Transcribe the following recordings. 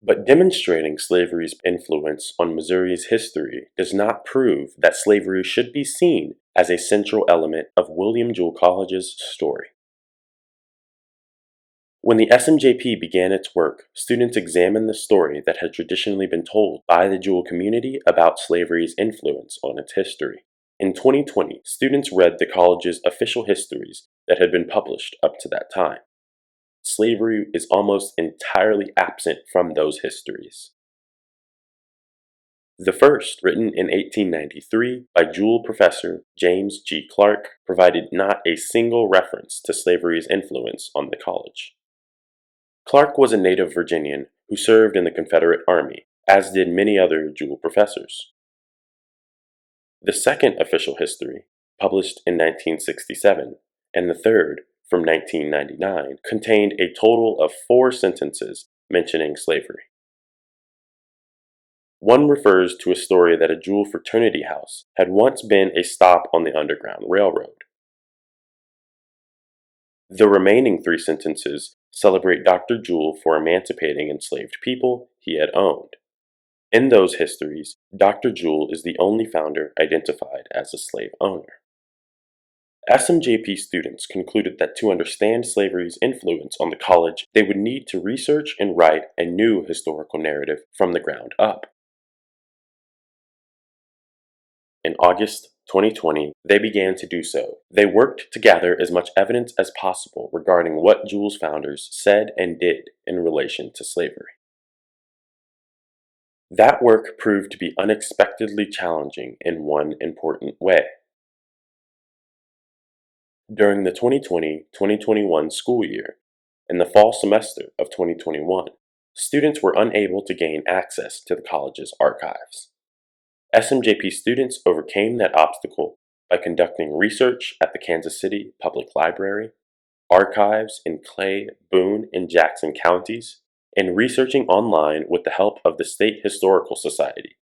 But demonstrating slavery's influence on Missouri's history does not prove that slavery should be seen as a central element of William Jewell College's story. When the SMJP began its work, students examined the story that had traditionally been told by the Jewell community about slavery's influence on its history. In 2020, students read the college's official histories that had been published up to that time. Slavery is almost entirely absent from those histories. The first, written in 1893 by Jewell professor James G. Clark, provided not a single reference to slavery's influence on the college. Clark was a native Virginian who served in the Confederate Army, as did many other Jewell professors. The second official history, published in 1967, and the third, from 1999, contained a total of 4 sentences mentioning slavery. One refers to a story that a Jewell fraternity house had once been a stop on the Underground Railroad. The remaining 3 sentences celebrate Dr. Jewell for emancipating enslaved people he had owned. In those histories, Dr. Jewell is the only founder identified as a slave owner. SMJP students concluded that to understand slavery's influence on the college, they would need to research and write a new historical narrative from the ground up. In August 2020, they began to do so. They worked to gather as much evidence as possible regarding what Jewell's founders said and did in relation to slavery. That work proved to be unexpectedly challenging in one important way. During the 2020-2021 school year, in the fall semester of 2021, students were unable to gain access to the college's archives. SMJP students overcame that obstacle by conducting research at the Kansas City Public Library, archives in Clay, Boone, and Jackson counties, and researching online with the help of the State Historical Society,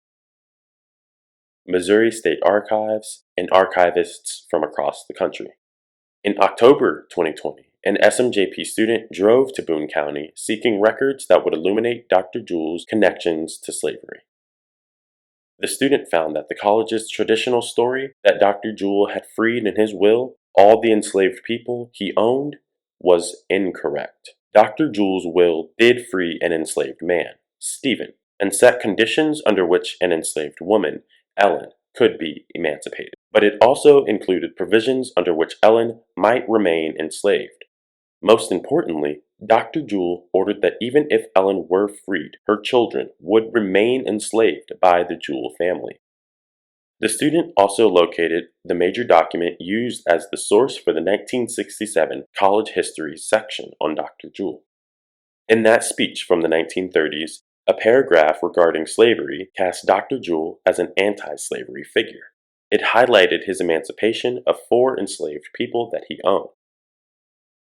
Missouri State Archives, and archivists from across the country. In October 2020, an SMJP student drove to Boone County seeking records that would illuminate Dr. Jewell's connections to slavery. The student found that the college's traditional story that Dr. Jewell had freed in his will all the enslaved people he owned was incorrect. Dr. Jewell's will did free an enslaved man, Stephen, and set conditions under which an enslaved woman, Ellen, could be emancipated. But it also included provisions under which Ellen might remain enslaved. Most importantly, Dr. Jewell ordered that even if Ellen were freed, her children would remain enslaved by the Jewell family. The student also located the major document used as the source for the 1967 College History section on Dr. Jewell. In that speech from the 1930s, a paragraph regarding slavery cast Dr. Jewell as an anti-slavery figure. It highlighted his emancipation of 4 enslaved people that he owned.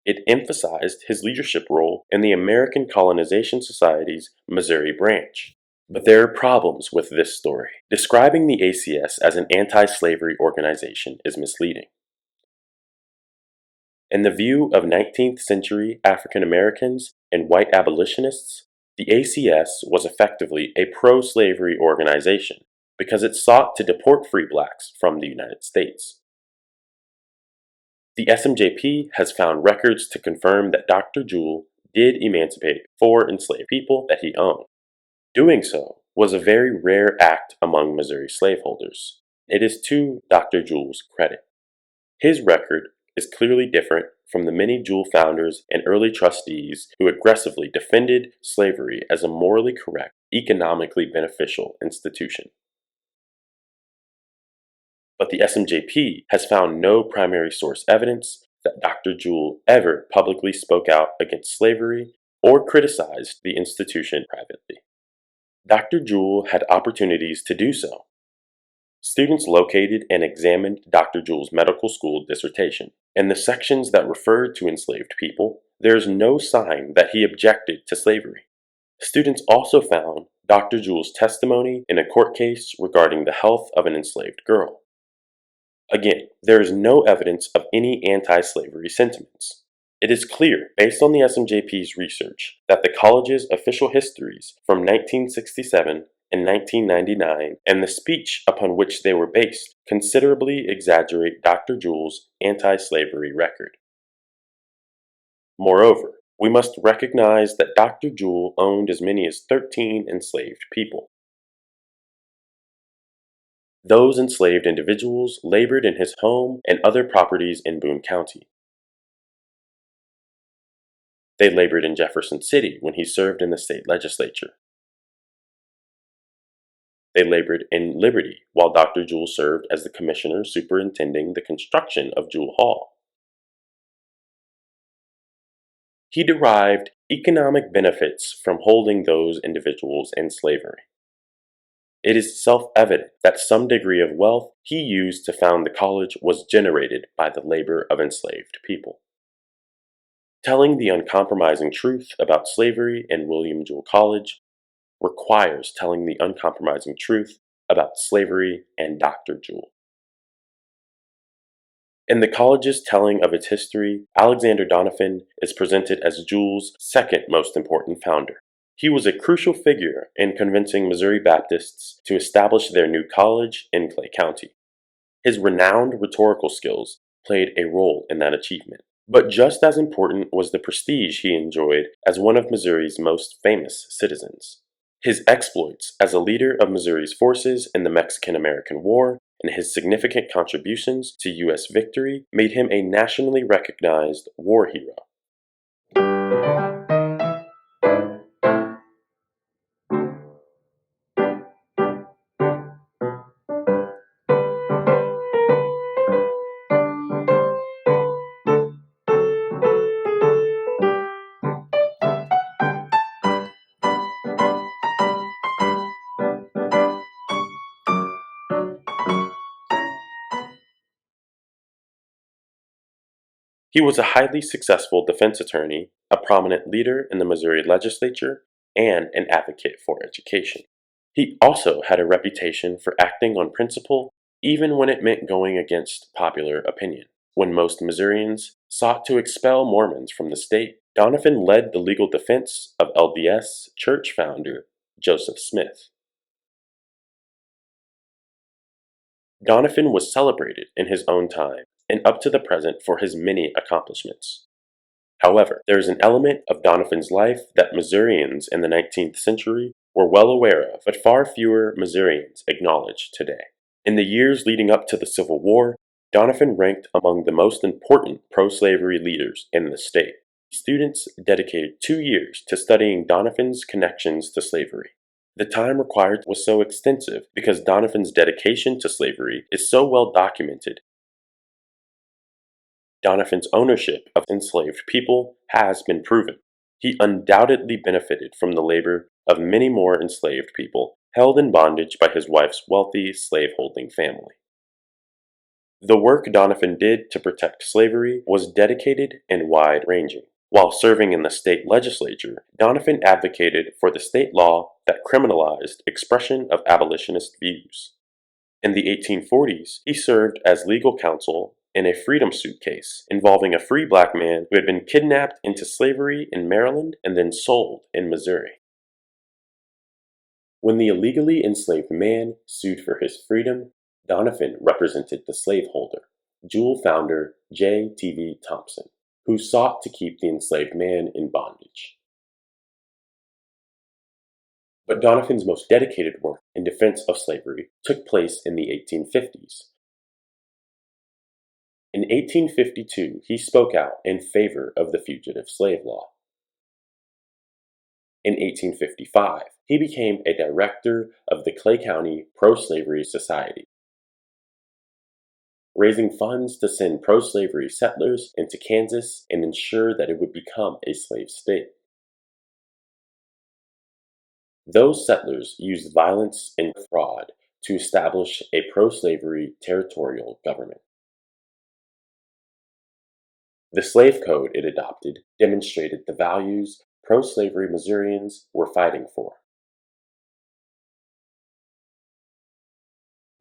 It emphasized his leadership role in the American Colonization Society's Missouri branch. But there are problems with this story. Describing the ACS as an anti-slavery organization is misleading. In the view of 19th century African Americans and white abolitionists, the ACS was effectively a pro-slavery organization because it sought to deport free blacks from the United States. The SMJP has found records to confirm that Dr. Jewell did emancipate 4 enslaved people that he owned. Doing so was a very rare act among Missouri slaveholders. It is to Dr. Jewell's credit. His record is clearly different from the many Jewell founders and early trustees who aggressively defended slavery as a morally correct, economically beneficial institution. But the SMJP has found no primary source evidence that Dr. Jewell ever publicly spoke out against slavery or criticized the institution privately. Dr. Jewell had opportunities to do so. Students located and examined Dr. Jewell's medical school dissertation. In the sections that referred to enslaved people, there is no sign that he objected to slavery. Students also found Dr. Jewell's testimony in a court case regarding the health of an enslaved girl. Again, there is no evidence of any anti-slavery sentiments. It is clear, based on the SMJP's research, that the college's official histories from 1967 and 1999 and the speech upon which they were based considerably exaggerate Dr. Jewell's anti-slavery record. Moreover, we must recognize that Dr. Jewell owned as many as 13 enslaved people. Those enslaved individuals labored in his home and other properties in Boone County. They labored in Jefferson City when he served in the state legislature. They labored in Liberty while Dr. Jewell served as the commissioner superintending the construction of Jewell Hall. He derived economic benefits from holding those individuals in slavery. It is self-evident that some degree of wealth he used to found the college was generated by the labor of enslaved people. Telling the uncompromising truth about slavery in William Jewell College requires telling the uncompromising truth about slavery and Dr. Jewell. In the college's telling of its history, Alexander Doniphan is presented as Jewell's second most important founder. He was a crucial figure in convincing Missouri Baptists to establish their new college in Clay County. His renowned rhetorical skills played a role in that achievement. But just as important was the prestige he enjoyed as one of Missouri's most famous citizens. His exploits as a leader of Missouri's forces in the Mexican-American War and his significant contributions to U.S. victory made him a nationally recognized war hero. He was a highly successful defense attorney, a prominent leader in the Missouri legislature, and an advocate for education. He also had a reputation for acting on principle even when it meant going against popular opinion. When most Missourians sought to expel Mormons from the state, Doniphan led the legal defense of LDS church founder Joseph Smith. Doniphan was celebrated in his own time and up to the present for his many accomplishments. However, there is an element of Doniphan's life that Missourians in the 19th century were well aware of, but far fewer Missourians acknowledge today. In the years leading up to the Civil War, Doniphan ranked among the most important pro-slavery leaders in the state. Students dedicated 2 years to studying Doniphan's connections to slavery. The time required was so extensive because Doniphan's dedication to slavery is so well documented. Doniphan's ownership of enslaved people has been proven. He undoubtedly benefited from the labor of many more enslaved people held in bondage by his wife's wealthy slaveholding family. The work Doniphan did to protect slavery was dedicated and wide-ranging. While serving in the state legislature, Doniphan advocated for the state law that criminalized expression of abolitionist views. In the 1840s, he served as legal counsel in a freedom suit case involving a free black man who had been kidnapped into slavery in Maryland and then sold in Missouri. When the illegally enslaved man sued for his freedom, Doniphan represented the slaveholder, Jewell founder J.T.V. Thompson, who sought to keep the enslaved man in bondage. But Doniphan's most dedicated work in defense of slavery took place in the 1850s. In 1852, he spoke out in favor of the fugitive slave law. In 1855, he became a director of the Clay County Pro-Slavery Society, raising funds to send pro-slavery settlers into Kansas and ensure that it would become a slave state. Those settlers used violence and fraud to establish a pro-slavery territorial government. The slave code it adopted demonstrated the values pro-slavery Missourians were fighting for.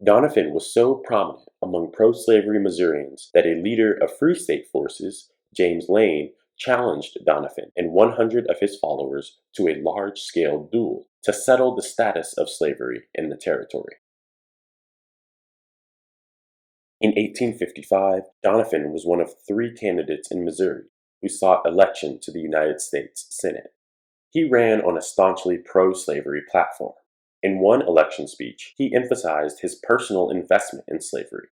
Doniphan was so prominent among pro-slavery Missourians that a leader of Free State forces, James Lane, challenged Doniphan and 100 of his followers to a large-scale duel to settle the status of slavery in the territory. In 1855, Doniphan was one of 3 candidates in Missouri who sought election to the United States Senate. He ran on a staunchly pro-slavery platform. In one election speech, he emphasized his personal investment in slavery,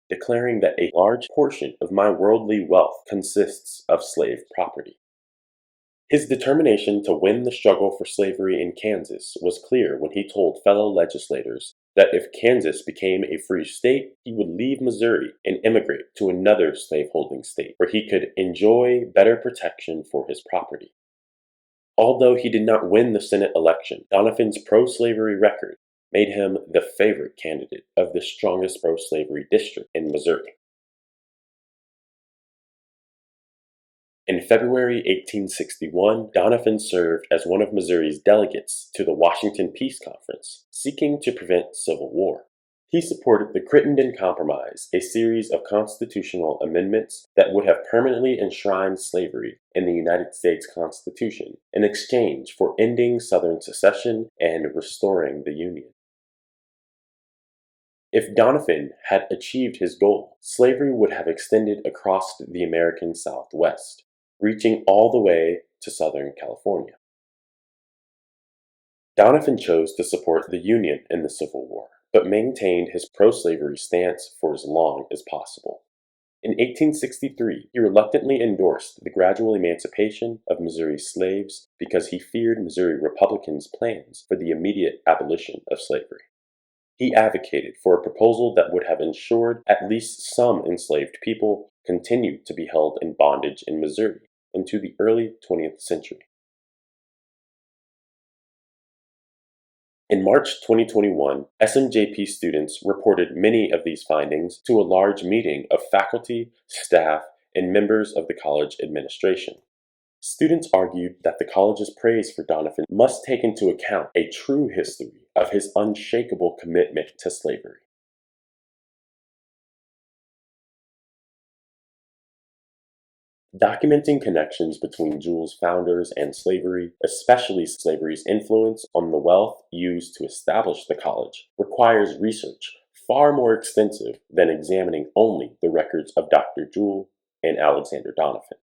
declaring that a large portion of my worldly wealth consists of slave property. His determination to win the struggle for slavery in Kansas was clear when he told fellow legislators that if Kansas became a free state, he would leave Missouri and immigrate to another slaveholding state where he could enjoy better protection for his property. Although he did not win the Senate election, Doniphan's pro-slavery record made him the favorite candidate of the strongest pro-slavery district in Missouri. In February 1861, Doniphan served as one of Missouri's delegates to the Washington Peace Conference, seeking to prevent civil war. He supported the Crittenden Compromise, a series of constitutional amendments that would have permanently enshrined slavery in the United States Constitution in exchange for ending Southern secession and restoring the Union. If Doniphan had achieved his goal, slavery would have extended across the American Southwest, reaching all the way to Southern California. Doniphan chose to support the Union in the Civil War, but maintained his pro-slavery stance for as long as possible. In 1863, he reluctantly endorsed the gradual emancipation of Missouri's slaves because he feared Missouri Republicans' plans for the immediate abolition of slavery. He advocated for a proposal that would have ensured at least some enslaved people continued to be held in bondage in Missouri into the early 20th century. In March 2021, SMJP students reported many of these findings to a large meeting of faculty, staff, and members of the college administration. Students argued that the college's praise for Doniphan must take into account a true history of his unshakable commitment to slavery. Documenting connections between Jewell's founders and slavery, especially slavery's influence on the wealth used to establish the college, requires research far more extensive than examining only the records of Dr. Jewell and Alexander Doniphan.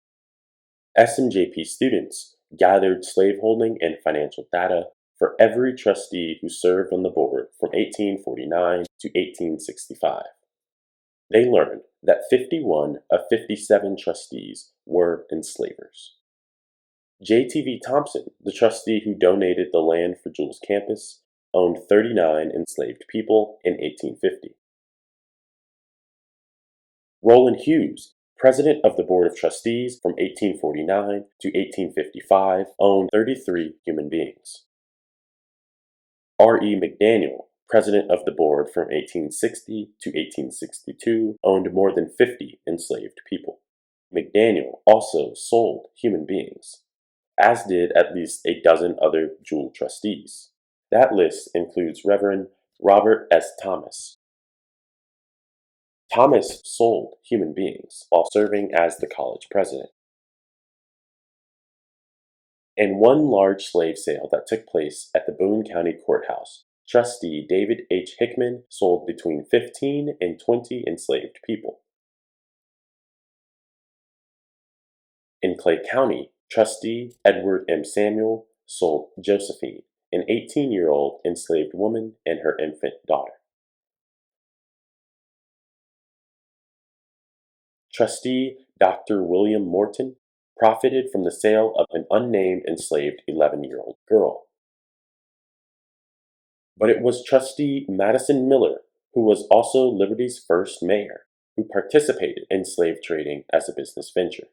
SMJP students gathered slaveholding and financial data for every trustee who served on the board from 1849 to 1865. They learned that 51 of 57 trustees were enslavers. J.T.V. Thompson, the trustee who donated the land for Jewell's campus, owned 39 enslaved people in 1850. Roland Hughes, president of the Board of Trustees from 1849 to 1855, owned 33 human beings. R.E. McDaniel, president of the board from 1860 to 1862, owned more than 50 enslaved people. McDaniel also sold human beings, as did at least a dozen other Jewell trustees. That list includes Reverend Robert S. Thomas. Thomas sold human beings while serving as the college president. In one large slave sale that took place at the Boone County Courthouse, Trustee David H. Hickman sold between 15 and 20 enslaved people. In Clay County, Trustee Edward M. Samuel sold Josephine, an 18-year-old enslaved woman, and her infant daughter. Trustee Dr. William Morton profited from the sale of an unnamed enslaved 11-year-old girl. But it was Trustee Madison Miller, who was also Liberty's first mayor, who participated in slave trading as a business venture.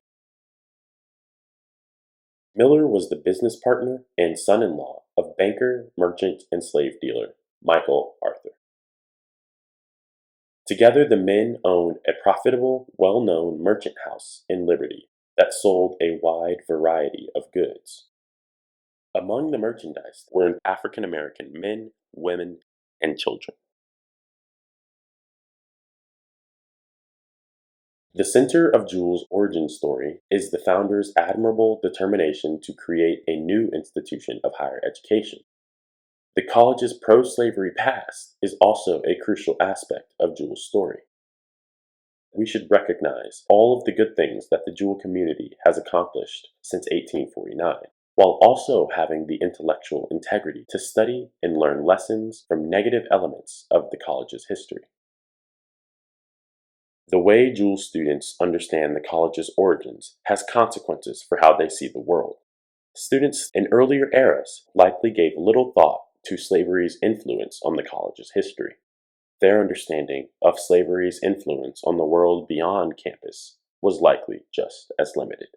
Miller was the business partner and son-in-law of banker, merchant, and slave dealer Michael Arthur. Together, the men owned a profitable, well-known merchant house in Liberty that sold a wide variety of goods. Among the merchandise were African American men, women, and children. The center of Jewell's origin story is the founder's admirable determination to create a new institution of higher education. The college's pro-slavery past is also a crucial aspect of Jewell's story. We should recognize all of the good things that the Jewell community has accomplished since 1849, while also having the intellectual integrity to study and learn lessons from negative elements of the college's history. The way Jewell students understand the college's origins has consequences for how they see the world. Students in earlier eras likely gave little thought to slavery's influence on the college's history. Their understanding of slavery's influence on the world beyond campus was likely just as limited.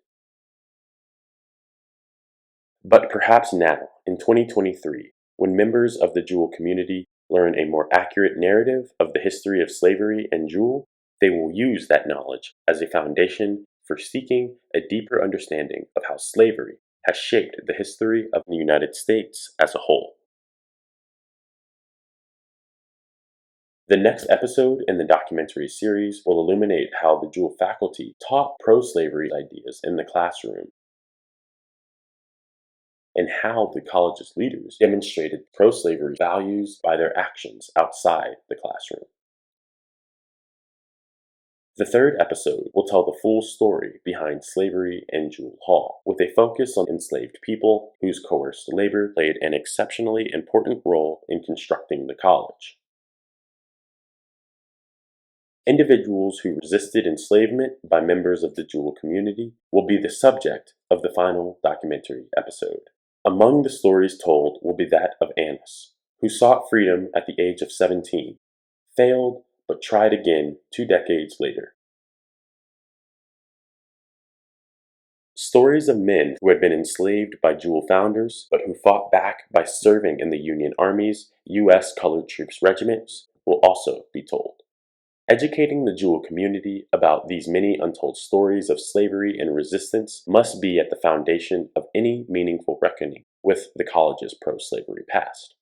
But perhaps now, in 2023, when members of the Jewell community learn a more accurate narrative of the history of slavery and Jewell, they will use that knowledge as a foundation for seeking a deeper understanding of how slavery has shaped the history of the United States as a whole. The next episode in the documentary series will illuminate how the Jewell faculty taught pro-slavery ideas in the classroom and how the college's leaders demonstrated pro-slavery values by their actions outside the classroom. The third episode will tell the full story behind slavery in Jewell Hall, with a focus on enslaved people whose coerced labor played an exceptionally important role in constructing the college. Individuals who resisted enslavement by members of the Jewell community will be the subject of the final documentary episode. Among the stories told will be that of Annis, who sought freedom at the age of 17, failed, but tried again 2 decades later. Stories of men who had been enslaved by Jewell founders, but who fought back by serving in the Union Army's U.S. Colored Troops regiments will also be told. Educating the Jewell community about these many untold stories of slavery and resistance must be at the foundation of any meaningful reckoning with the college's pro-slavery past.